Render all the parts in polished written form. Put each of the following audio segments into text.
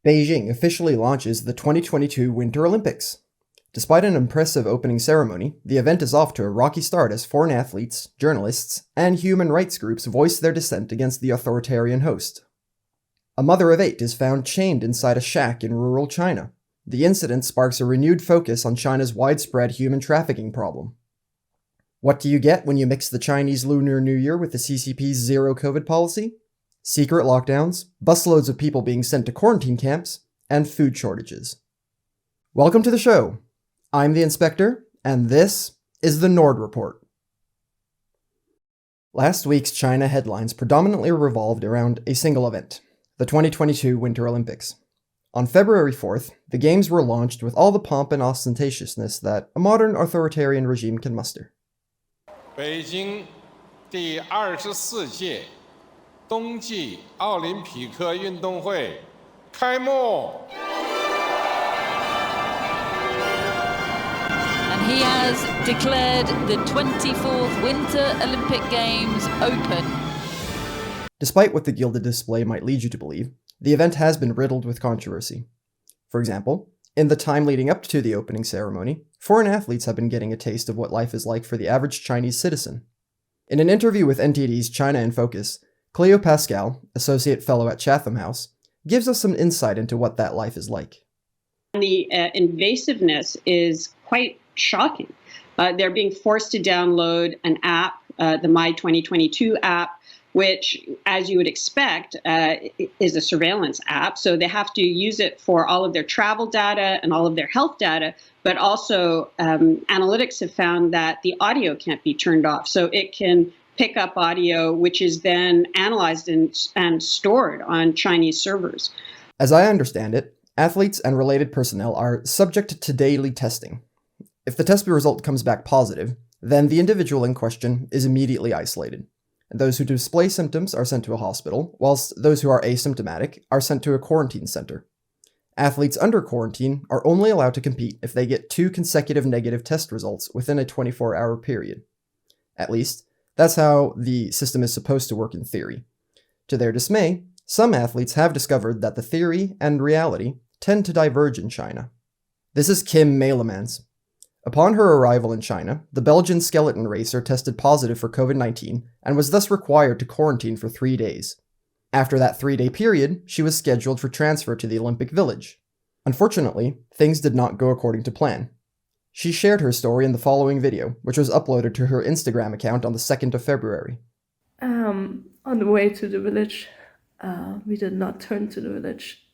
Beijing officially launches the 2022 Winter Olympics. Despite an impressive opening ceremony, the event is off to a rocky start as foreign athletes, journalists, and human rights groups voice their dissent against the authoritarian host. A mother of 8 is found chained inside a shack in rural China. The incident sparks a renewed focus on China's widespread human trafficking problem. What do you get when you mix the Chinese Lunar New Year with the CCP's zero COVID policy? Secret lockdowns, busloads of people being sent to quarantine camps, and food shortages. Welcome to the show. I'm the Inspector, and this is the Nord Report. Last week's China headlines predominantly revolved around a single event, the 2022 Winter Olympics. On February 4th, the Games were launched with all the pomp and ostentatiousness that a modern authoritarian regime can muster. Beijing 第24届冬季奥林匹克运动会开幕。 And he has declared the 24th Winter Olympic Games open. Despite what the gilded display might lead you to believe, the event has been riddled with controversy. For example, in the time leading up to the opening ceremony, foreign athletes have been getting a taste of what life is like for the average Chinese citizen. In an interview with NTD's China in Focus, Cleo Pascal, Associate Fellow at Chatham House, gives us some insight into what that life is like. The invasiveness is quite shocking. They're being forced to download an app, the My 2022 app, which, as you would expect, is a surveillance app. So they have to use it for all of their travel data and all of their health data, but also analytics have found that the audio can't be turned off. So it can pick up audio, which is then analyzed and stored on Chinese servers. As I understand it, athletes and related personnel are subject to daily testing. If the test result comes back positive, then the individual in question is immediately isolated. And those who display symptoms are sent to a hospital, whilst those who are asymptomatic are sent to a quarantine center. Athletes under quarantine are only allowed to compete if they get 2 consecutive negative test results within a 24-hour period. At least, that's how the system is supposed to work in theory. To their dismay, some athletes have discovered that the theory and reality tend to diverge in China. This is Kim Meilemans. Upon her arrival in China, the Belgian skeleton racer tested positive for COVID-19 and was thus required to quarantine for 3 days. After that 3-day period, she was scheduled for transfer to the Olympic Village. Unfortunately, things did not go according to plan. She shared her story in the following video, which was uploaded to her Instagram account on the 2nd of February. On the way to the village, we did not turn to the village,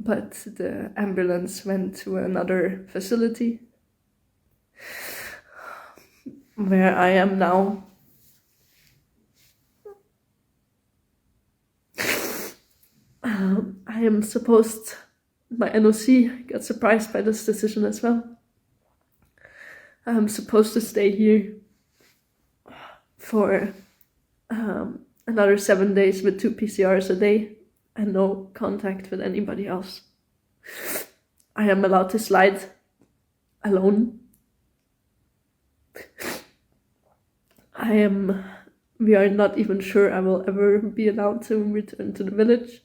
but the ambulance went to another facility where I am now. I am supposed, my NOC got surprised by this decision as well. I'm supposed to stay here for another 7 days with 2 PCRs a day and no contact with anybody else. I am allowed to slide alone. We are not even sure I will ever be allowed to return to the village.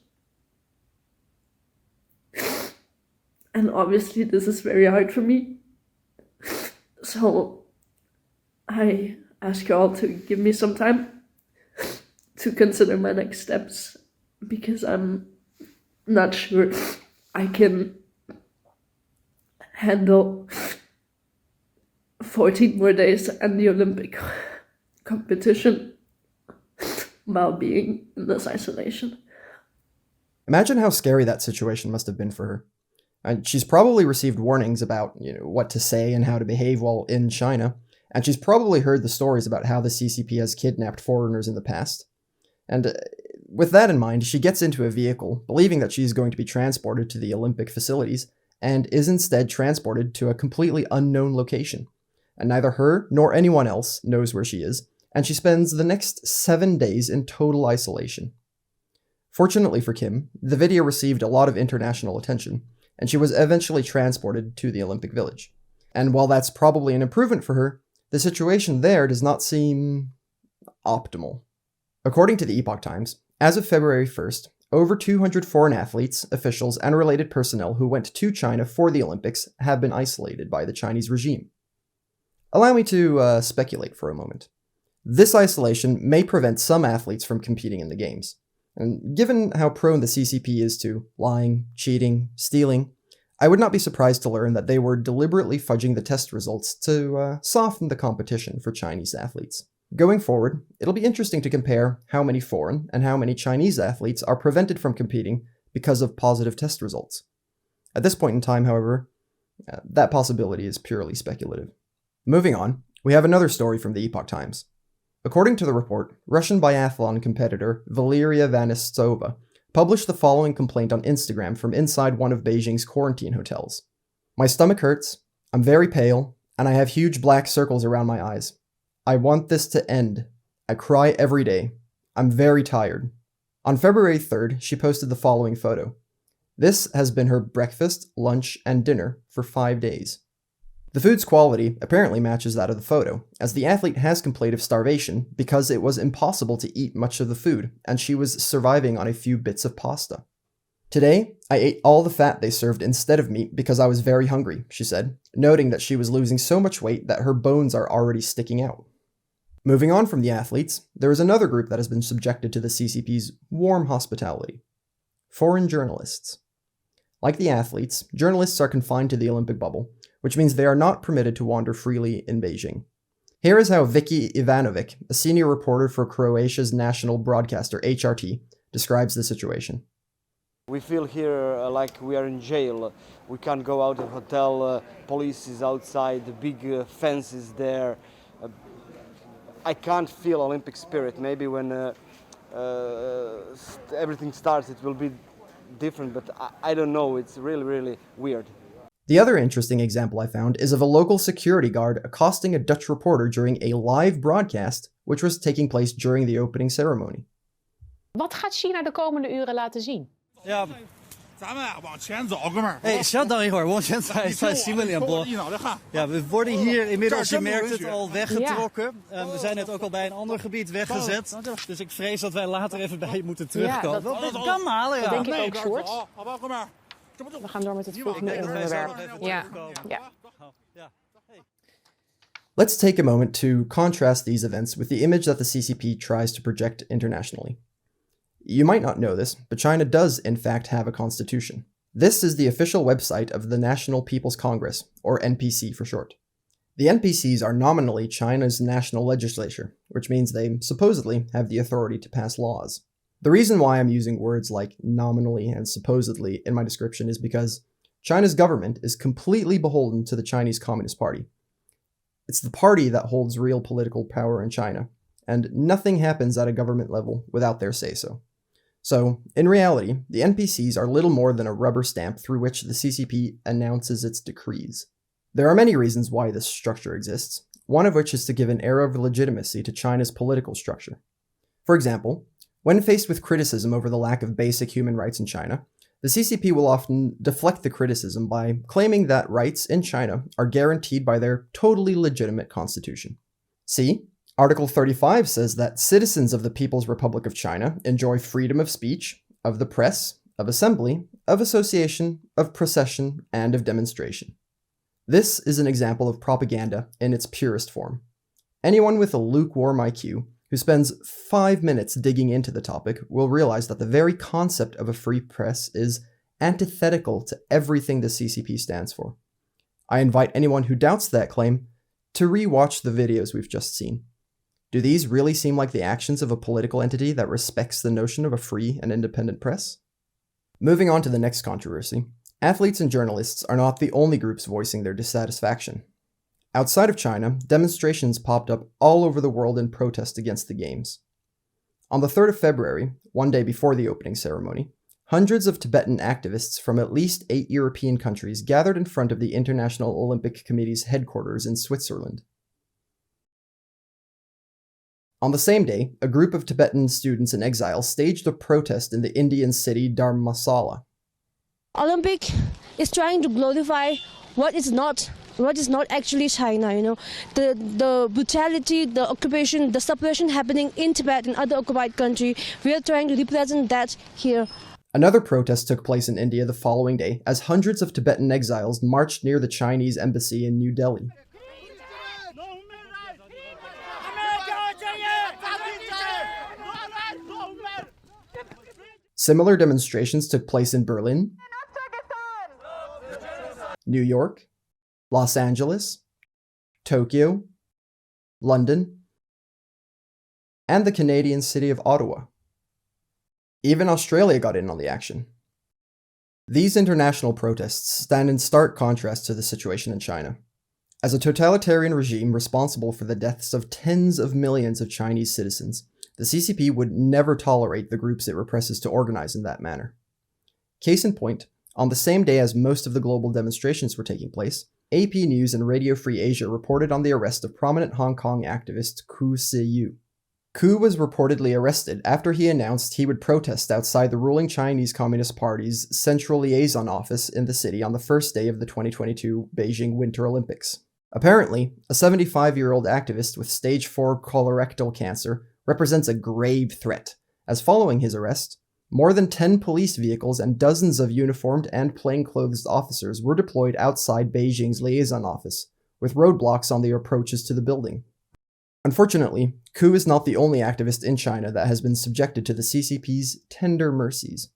And obviously this is very hard for me. So I ask you all to give me some time to consider my next steps, because I'm not sure I can handle 14 more days and the Olympic competition while being in this isolation. Imagine how scary that situation must have been for her. And she's probably received warnings about, what to say and how to behave while in China, and she's probably heard the stories about how the CCP has kidnapped foreigners in the past. And with that in mind, she gets into a vehicle, believing that she's going to be transported to the Olympic facilities, and is instead transported to a completely unknown location. And neither her nor anyone else knows where she is, and she spends the next 7 days in total isolation. Fortunately for Kim, the video received a lot of international attention, and she was eventually transported to the Olympic Village. And while that's probably an improvement for her, the situation there does not seem optimal. According to the Epoch Times, as of February 1st, over 200 foreign athletes, officials, and related personnel who went to China for the Olympics have been isolated by the Chinese regime. Allow me to speculate for a moment. This isolation may prevent some athletes from competing in the Games. And given how prone the CCP is to lying, cheating, stealing, I would not be surprised to learn that they were deliberately fudging the test results to soften the competition for Chinese athletes. Going forward, it'll be interesting to compare how many foreign and how many Chinese athletes are prevented from competing because of positive test results. At this point in time, however, that possibility is purely speculative. Moving on, we have another story from the Epoch Times. According to the report, Russian biathlon competitor Valeria Vanistova published the following complaint on Instagram from inside one of Beijing's quarantine hotels. "My stomach hurts, I'm very pale, and I have huge black circles around my eyes. I want this to end. I cry every day. I'm very tired." On February 3rd, she posted the following photo. This has been her breakfast, lunch, and dinner for 5 days. The food's quality apparently matches that of the photo, as the athlete has complained of starvation because it was impossible to eat much of the food, and she was surviving on a few bits of pasta. "Today, I ate all the fat they served instead of meat because I was very hungry," she said, noting that she was losing so much weight that her bones are already sticking out. Moving on from the athletes, there is another group that has been subjected to the CCP's warm hospitality: foreign journalists. Like the athletes, journalists are confined to the Olympic bubble, which means they are not permitted to wander freely in Beijing. Here is how Vicky Ivanovic, a senior reporter for Croatia's national broadcaster HRT, describes the situation. "We feel here like we are in jail. We can't go out of hotel, police is outside, the big fence is there. I can't feel Olympic spirit. Maybe when everything starts it will be different, but I don't know, it's really, really weird." The other interesting example I found is of a local security guard accosting a Dutch reporter during a live broadcast, which was taking place during the opening ceremony. Wat gaat China de komende uren laten zien? Ja, 哎，稍等一会儿，往前走，再新闻联播。Ja, we worden hier inmiddels, je merkt het, al weggetrokken. We zijn net ook al bij een ander gebied weggezet. Dus ik vrees dat wij later even bij je moeten terugkomen. Ja, dat kan halen, ja. Dat denk ik ook, Sjoerd. We gaan door met het volgende onderwerp. Ja. Let's take a moment to contrast these events with the image that the CCP tries to project internationally. You might not know this, but China does in fact have a constitution. This is the official website of the National People's Congress, or NPC for short. The NPCs are nominally China's national legislature, which means they supposedly have the authority to pass laws. The reason why I'm using words like nominally and supposedly in my description is because China's government is completely beholden to the Chinese Communist Party. It's the party that holds real political power in China, and nothing happens at a government level without their say-so. So, in reality, the NPCs are little more than a rubber stamp through which the CCP announces its decrees. There are many reasons why this structure exists, one of which is to give an air of legitimacy to China's political structure. For example, when faced with criticism over the lack of basic human rights in China, the CCP will often deflect the criticism by claiming that rights in China are guaranteed by their totally legitimate constitution. See? Article 35 says that citizens of the People's Republic of China enjoy freedom of speech, of the press, of assembly, of association, of procession, and of demonstration. This is an example of propaganda in its purest form. Anyone with a lukewarm IQ who spends 5 minutes digging into the topic will realize that the very concept of a free press is antithetical to everything the CCP stands for. I invite anyone who doubts that claim to re-watch the videos we've just seen. Do these really seem like the actions of a political entity that respects the notion of a free and independent press? Moving on to the next controversy, athletes and journalists are not the only groups voicing their dissatisfaction. Outside of China, demonstrations popped up all over the world in protest against the Games. On the 3rd of February, one day before the opening ceremony, hundreds of Tibetan activists from at least 8 European countries gathered in front of the International Olympic Committee's headquarters in Switzerland. On the same day, a group of Tibetan students in exile staged a protest in the Indian city Dharamsala. Olympic is trying to glorify what is not actually China, you know. The brutality, the occupation, the suppression happening in Tibet and other occupied countries, we are trying to represent that here Another protest took place in India the following day as hundreds of Tibetan exiles marched near the Chinese embassy in New Delhi. Similar demonstrations took place in Berlin, New York, Los Angeles, Tokyo, London, and the Canadian city of Ottawa. Even Australia got in on the action. These international protests stand in stark contrast to the situation in China. As a totalitarian regime responsible for the deaths of tens of millions of Chinese citizens, the CCP would never tolerate the groups it represses to organize in that manner. Case in point, on the same day as most of the global demonstrations were taking place, AP News and Radio Free Asia reported on the arrest of prominent Hong Kong activist Koo Se-yu. Koo was reportedly arrested after he announced he would protest outside the ruling Chinese Communist Party's Central Liaison Office in the city on the first day of the 2022 Beijing Winter Olympics. Apparently, a 75-year-old activist with stage 4 colorectal cancer represents a grave threat, as following his arrest, more than 10 police vehicles and dozens of uniformed and plainclothes officers were deployed outside Beijing's liaison office, with roadblocks on the approaches to the building. Unfortunately, Koo is not the only activist in China that has been subjected to the CCP's tender mercies.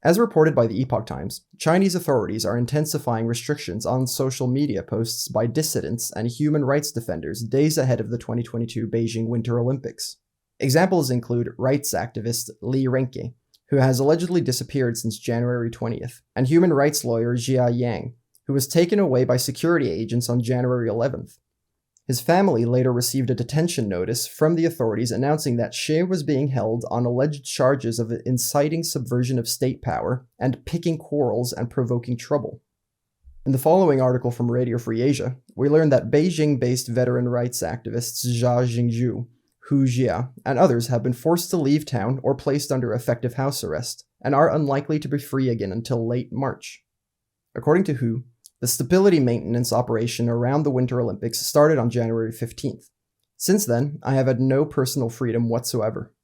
As reported by the Epoch Times, Chinese authorities are intensifying restrictions on social media posts by dissidents and human rights defenders days ahead of the 2022 Beijing Winter Olympics. Examples include rights activist Li Renke, who has allegedly disappeared since January 20th, and human rights lawyer Jia Yang, who was taken away by security agents on January 11th. His family later received a detention notice from the authorities announcing that Xie was being held on alleged charges of inciting subversion of state power and picking quarrels and provoking trouble. In the following article from Radio Free Asia, we learn that Beijing-based veteran rights activists Zha Jingzhu, Hu Jia, and others have been forced to leave town or placed under effective house arrest, and are unlikely to be free again until late March. According to Hu, the stability maintenance operation around the Winter Olympics started on January 15th. Since then, I have had no personal freedom whatsoever.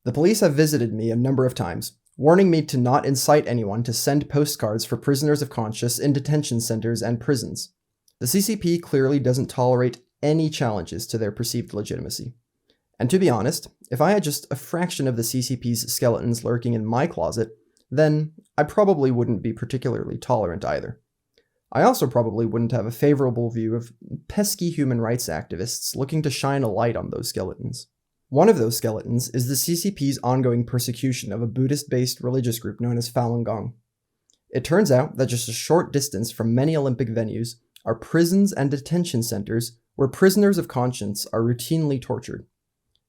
The police have visited me a number of times, warning me to not incite anyone to send postcards for prisoners of conscience in detention centers and prisons. The CCP clearly doesn't tolerate any challenges to their perceived legitimacy. And to be honest, if I had just a fraction of the CCP's skeletons lurking in my closet, then I probably wouldn't be particularly tolerant either. I also probably wouldn't have a favorable view of pesky human rights activists looking to shine a light on those skeletons. One of those skeletons is the CCP's ongoing persecution of a Buddhist-based religious group known as Falun Gong. It turns out that just a short distance from many Olympic venues are prisons and detention centers where prisoners of conscience are routinely tortured.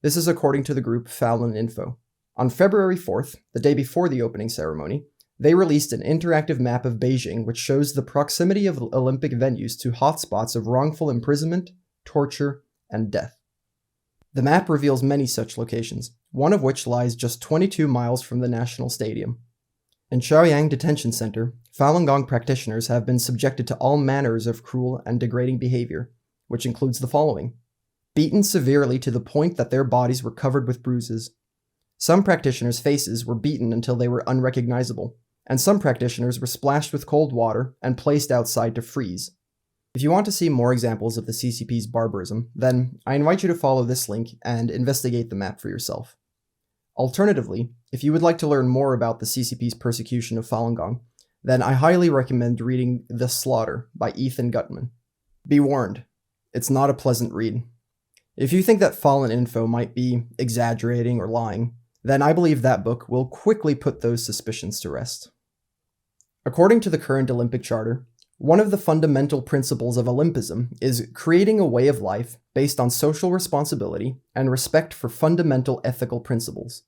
This is according to the group Falun Info. On February 4th, the day before the opening ceremony, they released an interactive map of Beijing which shows the proximity of Olympic venues to hotspots of wrongful imprisonment, torture, and death. The map reveals many such locations, one of which lies just 22 miles from the National Stadium. In Chaoyang Detention Center, Falun Gong practitioners have been subjected to all manners of cruel and degrading behavior, which includes the following: beaten severely to the point that their bodies were covered with bruises. Some practitioners' faces were beaten until they were unrecognizable, and some practitioners were splashed with cold water and placed outside to freeze. If you want to see more examples of the CCP's barbarism, then I invite you to follow this link and investigate the map for yourself. Alternatively, if you would like to learn more about the CCP's persecution of Falun Gong, then I highly recommend reading The Slaughter by Ethan Gutman. Be warned, it's not a pleasant read. If you think that Falun Info might be exaggerating or lying, then I believe that book will quickly put those suspicions to rest. According to the current Olympic Charter, one of the fundamental principles of Olympism is creating a way of life based on social responsibility and respect for fundamental ethical principles.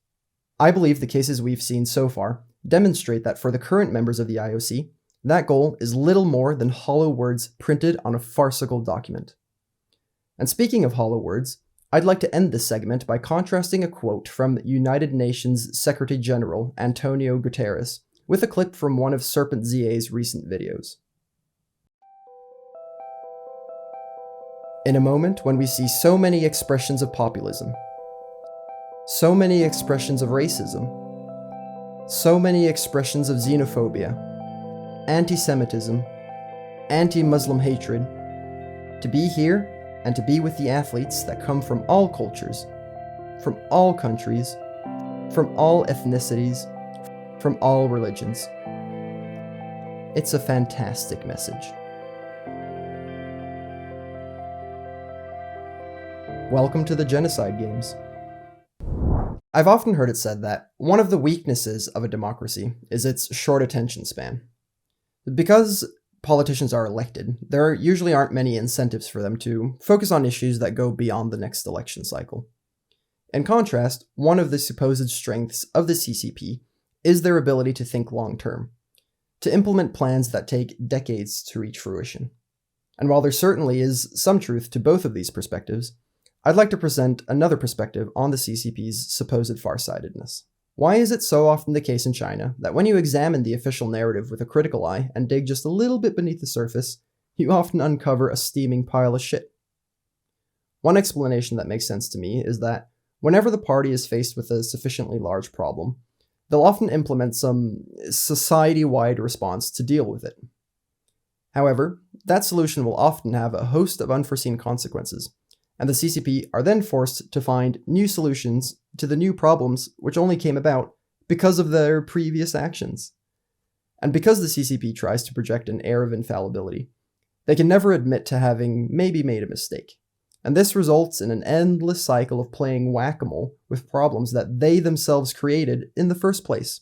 I believe the cases we've seen so far demonstrate that for the current members of the IOC, that goal is little more than hollow words printed on a farcical document. And speaking of hollow words, I'd like to end this segment by contrasting a quote from United Nations Secretary General Antonio Guterres with a clip from one of Serpent ZA's recent videos. In a moment when we see so many expressions of populism, so many expressions of racism, so many expressions of xenophobia, anti-Semitism, anti-Muslim hatred, to be here and to be with the athletes that come from all cultures, from all countries, from all ethnicities, from all religions. It's a fantastic message. Welcome to the Genocide Games. I've often heard it said that one of the weaknesses of a democracy is its short attention span. Because politicians are elected, there usually aren't many incentives for them to focus on issues that go beyond the next election cycle. In contrast, one of the supposed strengths of the CCP is their ability to think long-term, to implement plans that take decades to reach fruition. And while there certainly is some truth to both of these perspectives, I'd like to present another perspective on the CCP's supposed farsightedness. Why is it so often the case in China that when you examine the official narrative with a critical eye and dig just a little bit beneath the surface, you often uncover a steaming pile of shit? One explanation that makes sense to me is that whenever the party is faced with a sufficiently large problem, they'll often implement some society-wide response to deal with it. However, that solution will often have a host of unforeseen consequences, and the CCP are then forced to find new solutions to the new problems which only came about because of their previous actions. And because the CCP tries to project an air of infallibility, they can never admit to having maybe made a mistake. And this results in an endless cycle of playing whack-a-mole with problems that they themselves created in the first place.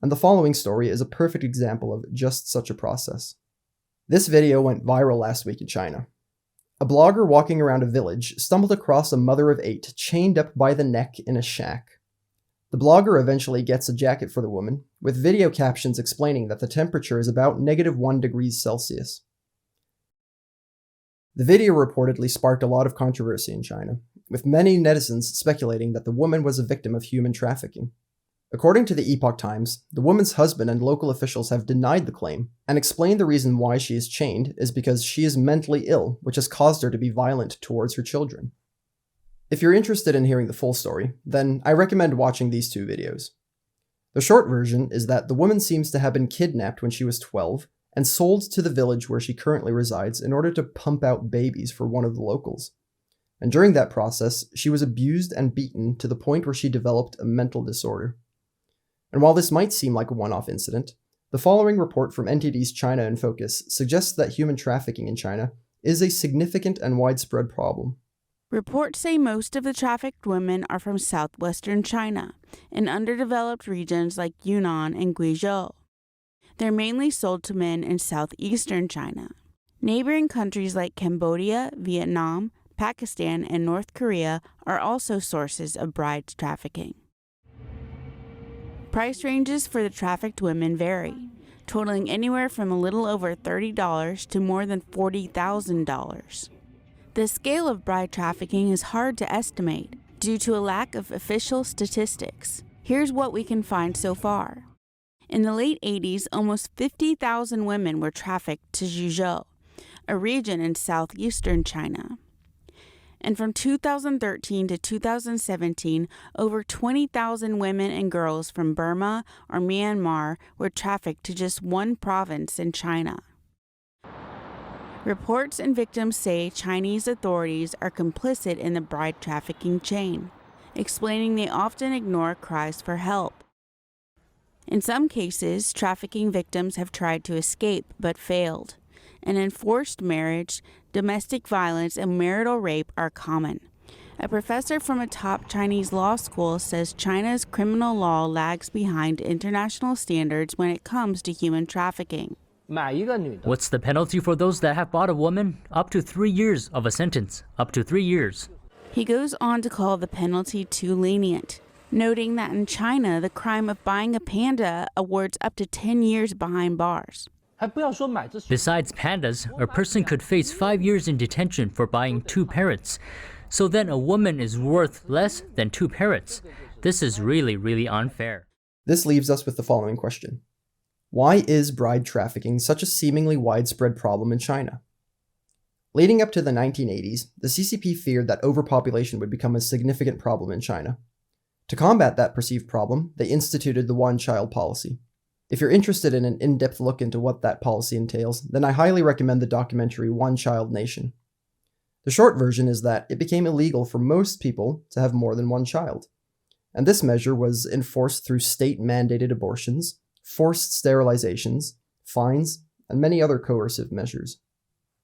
And the following story is a perfect example of just such a process. This video went viral last week in China. A blogger walking around a village stumbled across a mother of 8 chained up by the neck in a shack. The blogger eventually gets a jacket for the woman, with video captions explaining that the temperature is about -1 degrees Celsius. The video reportedly sparked a lot of controversy in China, with many netizens speculating that the woman was a victim of human trafficking. According to the Epoch Times, the woman's husband and local officials have denied the claim, and explained the reason why she is chained is because she is mentally ill, which has caused her to be violent towards her children. If you're interested in hearing the full story, then I recommend watching these two videos. The short version is that the woman seems to have been kidnapped when she was 12, and sold to the village where she currently resides in order to pump out babies for one of the locals. And during that process, she was abused and beaten to the point where she developed a mental disorder. And while this might seem like a one-off incident, the following report from NTD's China in Focus suggests that human trafficking in China is a significant and widespread problem. Reports say most of the trafficked women are from southwestern China, in underdeveloped regions like Yunnan and Guizhou. They're mainly sold to men in southeastern China. Neighboring countries like Cambodia, Vietnam, Pakistan, and North Korea are also sources of bride trafficking. Price ranges for the trafficked women vary, totaling anywhere from a little over $30 to more than $40,000. The scale of bride trafficking is hard to estimate due to a lack of official statistics. Here's what we can find so far. In the late 80s, almost 50,000 women were trafficked to Guizhou, a region in southeastern China. And from 2013 to 2017, over 20,000 women and girls from Burma or Myanmar were trafficked to just one province in China. Reports and victims say Chinese authorities are complicit in the bride trafficking chain, explaining they often ignore cries for help. In some cases, trafficking victims have tried to escape but failed. And in forced marriage, domestic violence and marital rape are common. A professor from a top Chinese law school says China's criminal law lags behind international standards when it comes to human trafficking. What's the penalty for those that have bought a woman? Up to 3 years of a sentence. Up to 3 years. He goes on to call the penalty too lenient, noting that in China, the crime of buying a panda awards up to 10 years behind bars. Besides pandas, a person could face 5 years in detention for buying 2 parrots. So then a woman is worth less than 2 parrots. This is really unfair. This leaves us with the following question. Why is bride trafficking such a seemingly widespread problem in China? Leading up to the 1980s, the CCP feared that overpopulation would become a significant problem in China. To combat that perceived problem, they instituted the one-child policy. If you're interested in an in-depth look into what that policy entails, then I highly recommend the documentary One Child Nation. The short version is that it became illegal for most people to have more than one child, and this measure was enforced through state-mandated abortions, forced sterilizations, fines, and many other coercive measures.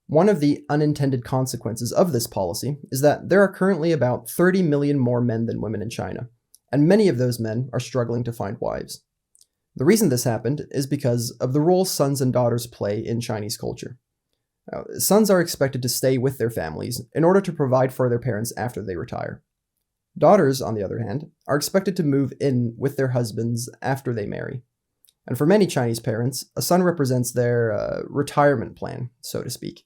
One of the unintended consequences of this policy is that there are currently about 30 million more men than women in China, and many of those men are struggling to find wives. The reason this happened is because of the role sons and daughters play in Chinese culture. Now, sons are expected to stay with their families in order to provide for their parents after they retire. Daughters, on the other hand, are expected to move in with their husbands after they marry. And for many Chinese parents, a son represents their retirement plan, so to speak,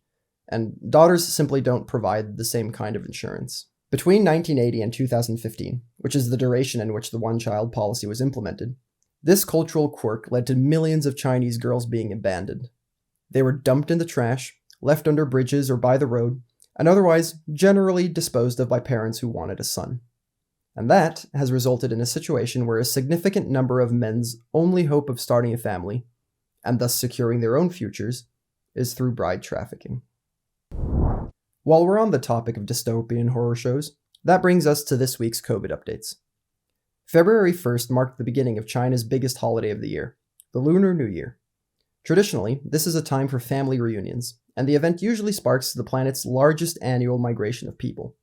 and daughters simply don't provide the same kind of insurance. Between 1980 and 2015, which is the duration in which the one-child policy was implemented, this cultural quirk led to millions of Chinese girls being abandoned. They were dumped in the trash, left under bridges or by the road, and otherwise generally disposed of by parents who wanted a son. And that has resulted in a situation where a significant number of men's only hope of starting a family, and thus securing their own futures, is through bride trafficking. While we're on the topic of dystopian horror shows, that brings us to this week's COVID updates. February 1st marked the beginning of China's biggest holiday of the year, the Lunar New Year. Traditionally, this is a time for family reunions, and the event usually sparks the planet's largest annual migration of people.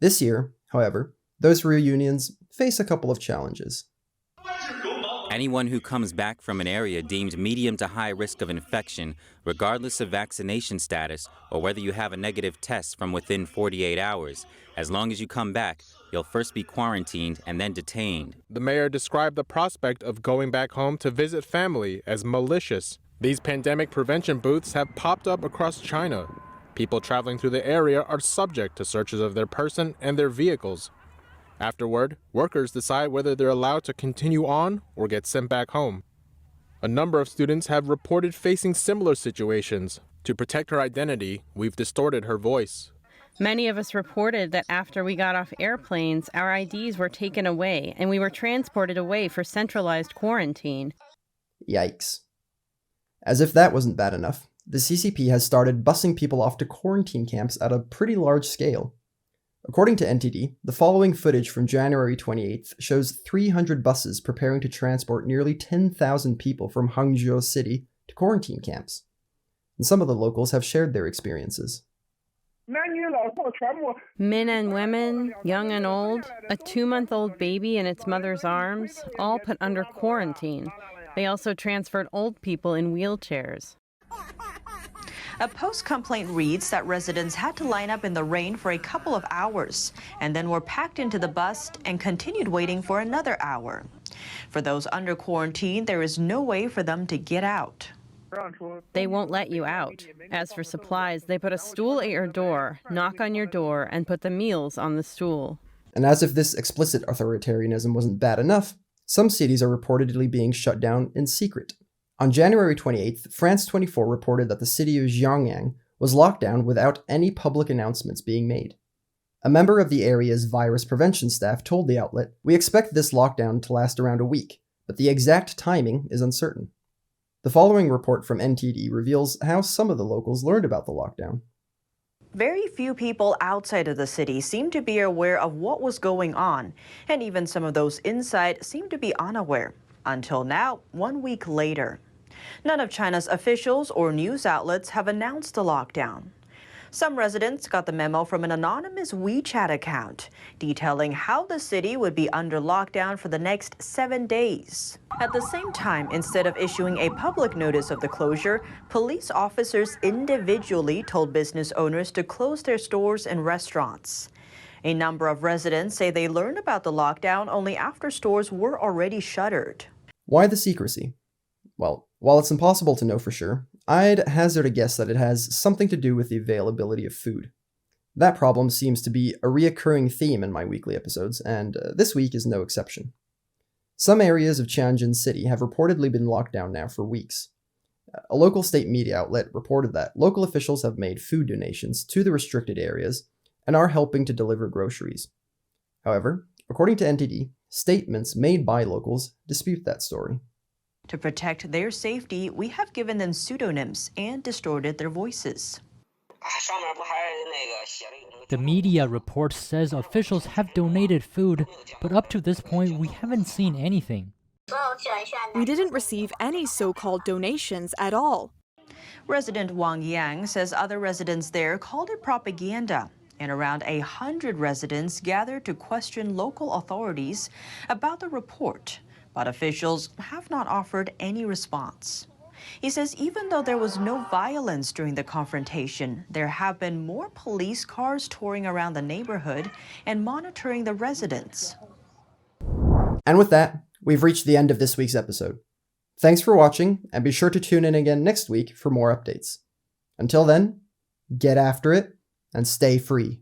This year, however, those reunions face a couple of challenges. Anyone who comes back from an area deemed medium to high risk of infection, regardless of vaccination status or whether you have a negative test from within 48 hours, as long as you come back, you'll first be quarantined and then detained. The mayor described the prospect of going back home to visit family as malicious. These pandemic prevention booths have popped up across China. People traveling through the area are subject to searches of their person and their vehicles. Afterward, workers decide whether they're allowed to continue on or get sent back home. A number of students have reported facing similar situations. To protect her identity, we've distorted her voice. Many of us reported that after we got off airplanes, our IDs were taken away and we were transported away for centralized quarantine. Yikes. As if that wasn't bad enough, the CCP has started busing people off to quarantine camps at a pretty large scale. According to NTD, the following footage from January 28th shows 300 buses preparing to transport nearly 10,000 people from Hangzhou City to quarantine camps. And some of the locals have shared their experiences. Men and women, young and old, a 2-month-old baby in its mother's arms, all put under quarantine. They also transferred old people in wheelchairs. A post-complaint reads that residents had to line up in the rain for a couple of hours and then were packed into the bus and continued waiting for another hour. For those under quarantine, there is no way for them to get out. They won't let you out. As for supplies, they put a stool at your door, knock on your door, and put the meals on the stool. And as if this explicit authoritarianism wasn't bad enough, some cities are reportedly being shut down in secret. On January 28th, France 24 reported that the city of Xiangyang was locked down without any public announcements being made. A member of the area's virus prevention staff told the outlet, "We expect this lockdown to last around a week, but the exact timing is uncertain." The following report from NTD reveals how some of the locals learned about the lockdown. Very few people outside of the city seemed to be aware of what was going on, and even some of those inside seemed to be unaware. Until now, 1 week later. None of China's officials or news outlets have announced a lockdown. Some residents got the memo from an anonymous WeChat account detailing how the city would be under lockdown for the next 7 days. At the same time, instead of issuing a public notice of the closure, police officers individually told business owners to close their stores and restaurants. A number of residents say they learned about the lockdown only after stores were already shuttered. Why the secrecy? Well, while it's impossible to know for sure, I'd hazard a guess that it has something to do with the availability of food. That problem seems to be a reoccurring theme in my weekly episodes, and this week is no exception. Some areas of Tianjin City have reportedly been locked down now for weeks. A local state media outlet reported that local officials have made food donations to the restricted areas and are helping to deliver groceries. However, according to NTD, statements made by locals dispute that story. To protect their safety, we have given them pseudonyms and distorted their voices. The media report says officials have donated food, but up to this point, we haven't seen anything. We didn't receive any so-called donations at all. Resident Wang Yang says other residents there called it propaganda, and around 100 residents gathered to question local authorities about the report, but officials have not offered any response. He says even though there was no violence during the confrontation, there have been more police cars touring around the neighborhood and monitoring the residents. And with that, we've reached the end of this week's episode. Thanks for watching, and be sure to tune in again next week for more updates. Until then, get after it and stay free.